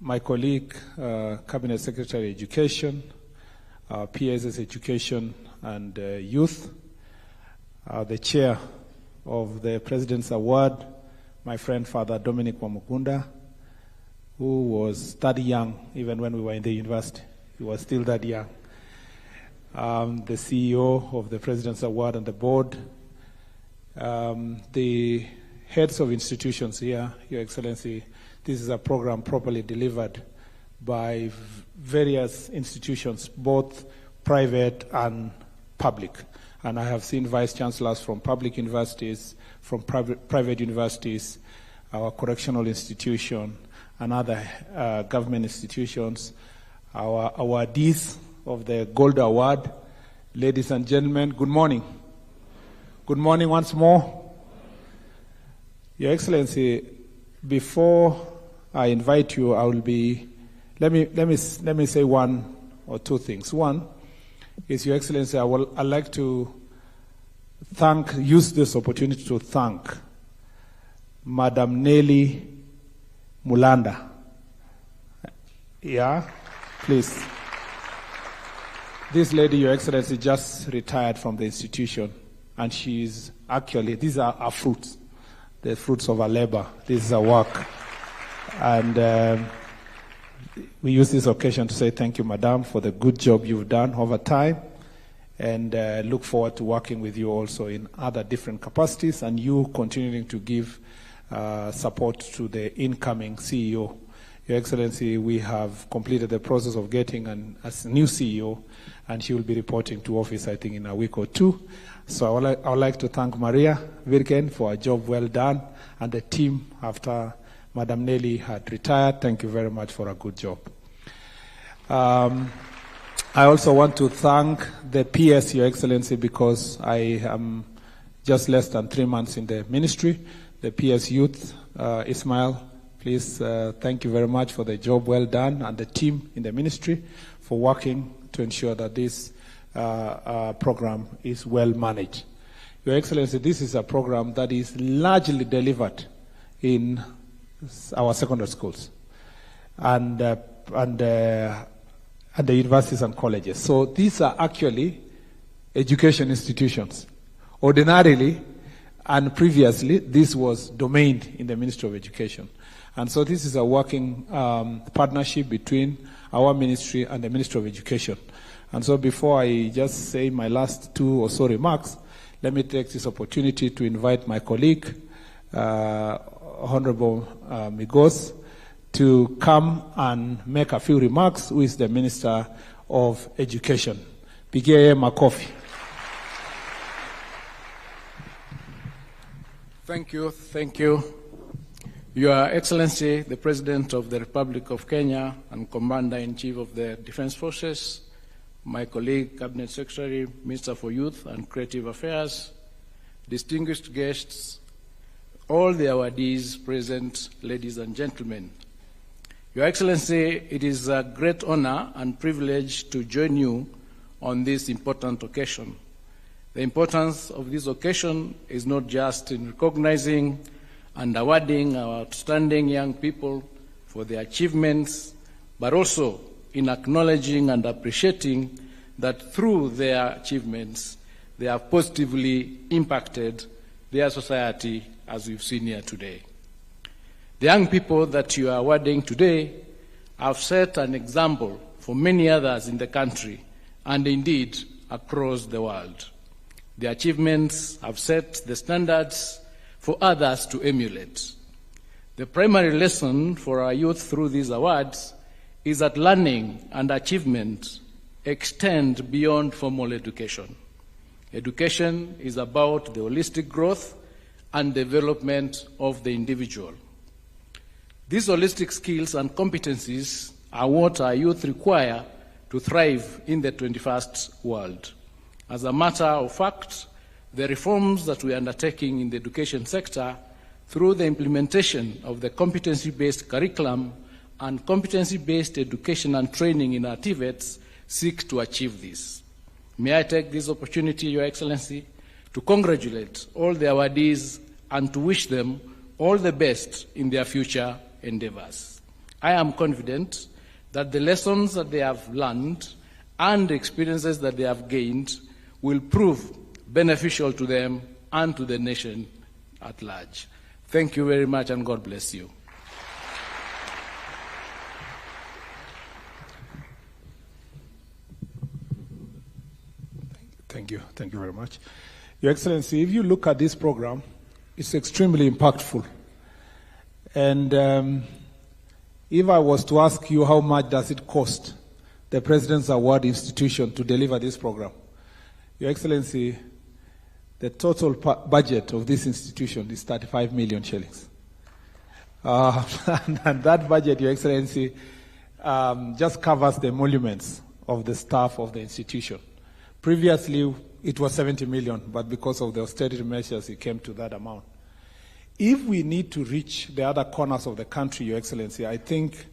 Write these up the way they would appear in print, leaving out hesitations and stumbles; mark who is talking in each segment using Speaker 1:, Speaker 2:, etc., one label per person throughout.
Speaker 1: my colleague, Cabinet Secretary Education, PSS Education and Youth, the Chair of the President's Award, my friend Father Dominic Wamukunda, who was that young even when we were in the university. He was still that young. The CEO of the President's Award and the board, the heads of institutions here, Your Excellency. This is a program properly delivered by various institutions, both private and public. And I have seen vice chancellors from public universities, from private universities, our correctional institution, and other government institutions, our awardees of the Gold Award. Ladies and gentlemen, good morning. Good morning once more. Your Excellency, before I invite you, I will be, let me say one or two things. One is, Your Excellency, I'd like to use this opportunity to thank Madam Nelly Mulanda. Yeah, please. This lady, Your Excellency, just retired from the institution, and she's actually, these are our fruits, the fruits of our labor. This is our work. And we use this occasion to say thank you, Madam, for the good job you've done over time, and look forward to working with you also in other different capacities, and you continuing to give support to the incoming CEO. Your Excellency, we have completed the process of getting a new CEO, and she will be reporting to office, I think, in a week or two. So I would like to thank Maria Virgen for a job well done, and the team after Madam Nelly had retired. Thank you very much for a good job. I also want to thank the PS, Your Excellency, because I am just less than 3 months in the ministry. The PS Youth, Ismail, please thank you very much for the job well done, and the team in the ministry for working to ensure that this program is well managed. Your Excellency, this is a program that is largely delivered in our secondary schools and the universities and colleges. So these are actually education institutions. Ordinarily and previously, this was domained in the Ministry of Education. And so this is a working partnership between our ministry and the Ministry of Education. And so before I just say my last two or so remarks, let me take this opportunity to invite my colleague, Honorable Migos, to come and make a few remarks, who is the Minister of Education. Pigie makofi.
Speaker 2: Thank you. Your Excellency, the President of the Republic of Kenya and Commander-in-Chief of the Defense Forces, my colleague, Cabinet Secretary, Minister for Youth and Creative Affairs, distinguished guests, all the awardees present, ladies and gentlemen. Your Excellency, it is a great honor and privilege to join you on this important occasion. The importance of this occasion is not just in recognizing and awarding our outstanding young people for their achievements, but also in acknowledging and appreciating that through their achievements, they have positively impacted their society, as we've seen here today. The young people that you are awarding today have set an example for many others in the country and indeed across the world. Their achievements have set the standards for others to emulate. The primary lesson for our youth through these awards is that learning and achievement extend beyond formal education. Education is about the holistic growth and development of the individual. These holistic skills and competencies are what our youth require to thrive in the 21st world. As a matter of fact, the reforms that we are undertaking in the education sector through the implementation of the competency-based curriculum and competency-based education and training in our TVETs seek to achieve this. May I take this opportunity, Your Excellency, to congratulate all the awardees and to wish them all the best in their future endeavors. I am confident that the lessons that they have learned and the experiences that they have gained will prove beneficial to them and to the nation at large. Thank you very much, and God bless you.
Speaker 1: Thank you. Thank you very much. Your Excellency, if you look at this program, it's extremely impactful. And if I was to ask you how much does it cost the President's Award institution to deliver this program, Your Excellency, the total budget of this institution is 35 million shillings. And that budget, Your Excellency, just covers the emoluments of the staff of the institution. Previously, it was 70 million, but because of the austerity measures, it came to that amount. If we need to reach the other corners of the country, Your Excellency, I think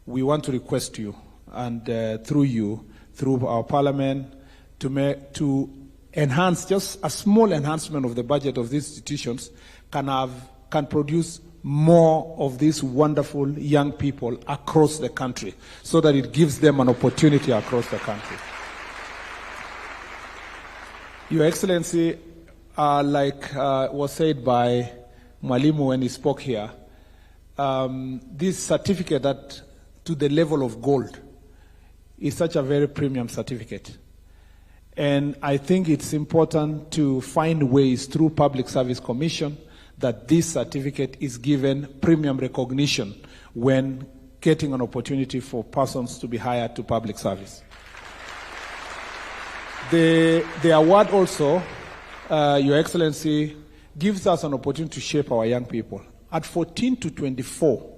Speaker 1: we want to request you, and through you, through our parliament, to enhance, just a small enhancement of the budget of these institutions can produce more of these wonderful young people across the country, so that it gives them an opportunity across the country. Your Excellency, like was said by Mwalimu when he spoke here, this certificate that to the level of gold is such a very premium certificate. And I think it's important to find ways through Public Service Commission that this certificate is given premium recognition when getting an opportunity for persons to be hired to public service. The award also, Your Excellency, gives us an opportunity to shape our young people. At 14 to 24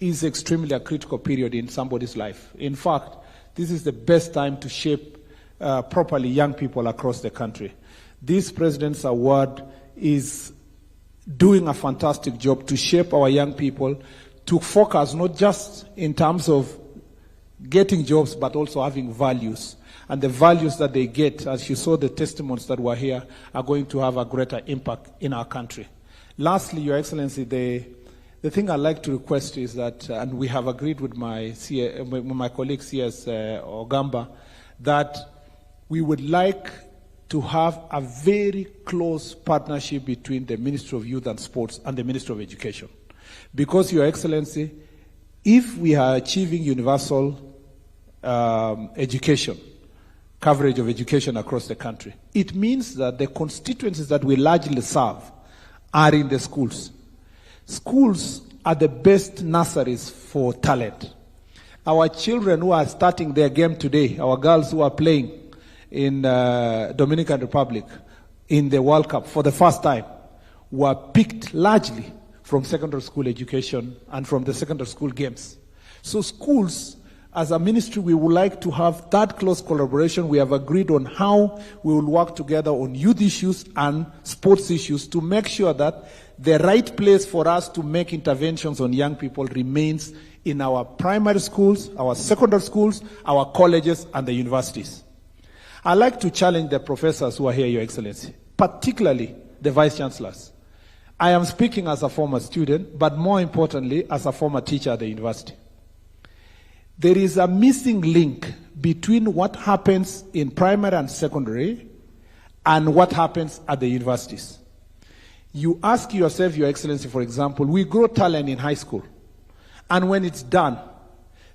Speaker 1: is extremely a critical period in somebody's life. In fact, this is the best time to shape properly young people across the country. This President's Award is doing a fantastic job to shape our young people to focus not just in terms of getting jobs, but also having values. And the values that they get, as you saw the testimonies that were here, are going to have a greater impact in our country. Lastly, Your Excellency, the thing I'd like to request is that, and we have agreed with my colleague CS Ogamba, that we would like to have a very close partnership between the Ministry of Youth and Sports and the Ministry of Education. Because, Your Excellency, if we are achieving universal education, coverage of education across the country, it means that the constituencies that we largely serve are in the schools. Schools are the best nurseries for talent. Our children who are starting their game today, our girls who are playing in Dominican Republic in the World Cup for the first time, were picked largely from secondary school education and from the secondary school games. So schools, as a ministry, we would like to have that close collaboration. We have agreed on how we will work together on youth issues and sports issues to make sure that the right place for us to make interventions on young people remains in our primary schools, our secondary schools, our colleges, and the universities. I'd like to challenge the professors who are here, Your Excellency, particularly the vice-chancellors. I am speaking as a former student, but more importantly, as a former teacher at the university. There is a missing link between what happens in primary and secondary and what happens at the universities. You ask yourself, Your Excellency, for example, we grow talent in high school. And when it's done,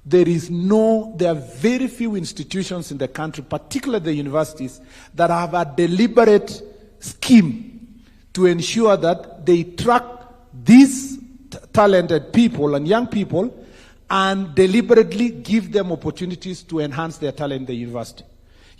Speaker 1: there are very few institutions in the country, particularly the universities, that have a deliberate scheme to ensure that they track these talented people and young people and deliberately give them opportunities to enhance their talent in the university.